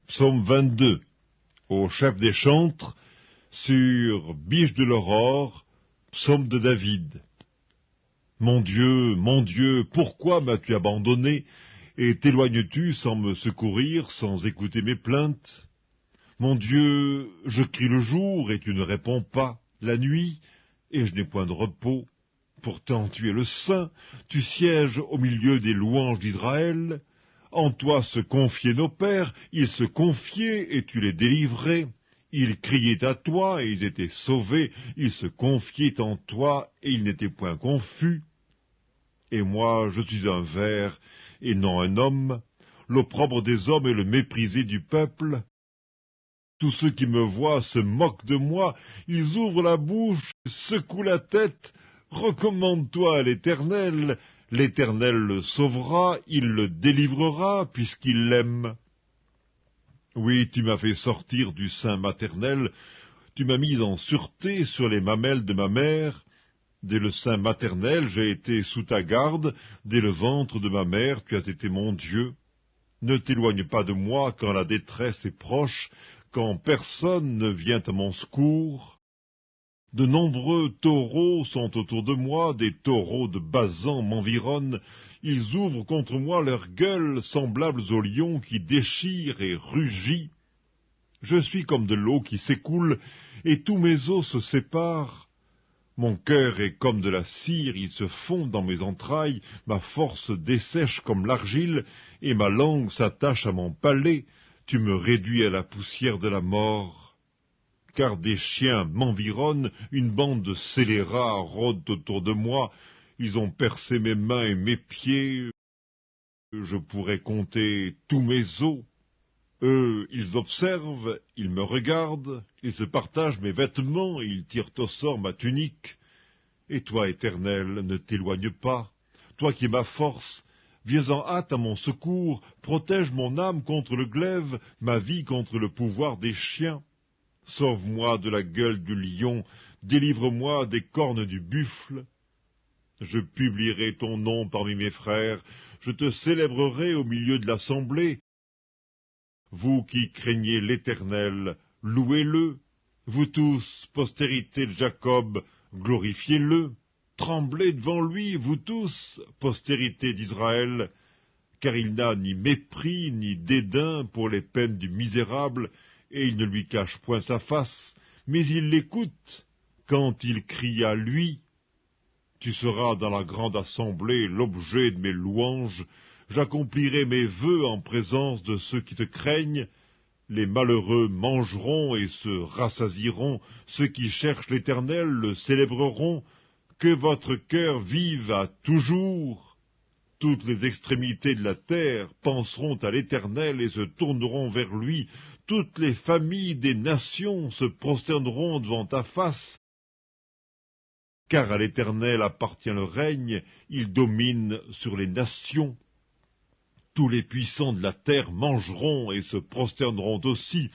Psaume 22, au chef des chantres, sur Biche de l'aurore, psaume de David. Mon Dieu, pourquoi m'as-tu abandonné, et t'éloignes-tu sans me secourir, sans écouter mes plaintes? Mon Dieu, je crie le jour, et tu ne réponds pas, la nuit, et je n'ai point de repos. Pourtant tu es le Saint, tu sièges au milieu des louanges d'Israël. En toi se confiaient nos pères, ils se confiaient et tu les délivrais. Ils criaient à toi et ils étaient sauvés, ils se confiaient en toi et ils n'étaient point confus. Et moi je suis un ver et non un homme, l'opprobre des hommes et le méprisé du peuple. Tous ceux qui me voient se moquent de moi, ils ouvrent la bouche, secouent la tête. Recommande-toi à l'Éternel, l'Éternel le sauvera, il le délivrera, puisqu'il l'aime. Oui, tu m'as fait sortir du sein maternel, tu m'as mis en sûreté sur les mamelles de ma mère. Dès le sein maternel, j'ai été sous ta garde, dès le ventre de ma mère, tu as été mon Dieu. Ne t'éloigne pas de moi quand la détresse est proche, quand personne ne vient à mon secours. De nombreux taureaux sont autour de moi, des taureaux de Basan m'environnent. Ils ouvrent contre moi leurs gueules, semblables aux lions qui déchirent et rugissent. Je suis comme de l'eau qui s'écoule, et tous mes os se séparent. Mon cœur est comme de la cire, il se fond dans mes entrailles, ma force dessèche comme l'argile, et ma langue s'attache à mon palais. Tu me réduis à la poussière de la mort. Car des chiens m'environnent, une bande de scélérats rôde autour de moi, ils ont percé mes mains et mes pieds, je pourrais compter tous mes os. Eux, ils observent, ils me regardent, ils se partagent mes vêtements, et ils tirent au sort ma tunique. Et toi, Éternel, ne t'éloigne pas, toi qui es ma force, viens en hâte à mon secours, protège mon âme contre le glaive, ma vie contre le pouvoir des chiens. Sauve-moi de la gueule du lion, délivre-moi des cornes du buffle. Je publierai ton nom parmi mes frères, je te célébrerai au milieu de l'assemblée. Vous qui craignez l'Éternel, louez-le. Vous tous, postérité de Jacob, glorifiez-le. Tremblez devant lui, vous tous, postérité d'Israël, car il n'a ni mépris ni dédain pour les peines du misérable, et il ne lui cache point sa face, mais il l'écoute quand il crie à lui. Tu seras dans la grande assemblée l'objet de mes louanges, j'accomplirai mes vœux en présence de ceux qui te craignent. Les malheureux mangeront et se rassasieront, ceux qui cherchent l'Éternel le célébreront. Que votre cœur vive à toujours. Toutes les extrémités de la terre penseront à l'Éternel et se tourneront vers lui. Toutes les familles des nations se prosterneront devant ta face. Car à l'Éternel appartient le règne, il domine sur les nations. Tous les puissants de la terre mangeront et se prosterneront aussi.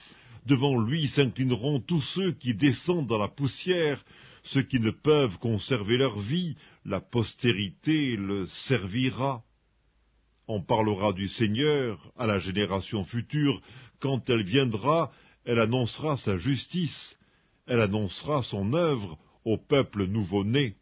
Devant lui s'inclineront tous ceux qui descendent dans la poussière, ceux qui ne peuvent conserver leur vie, la postérité le servira. On parlera du Seigneur à la génération future, quand elle viendra, elle annoncera sa justice, elle annoncera son œuvre au peuple nouveau-né.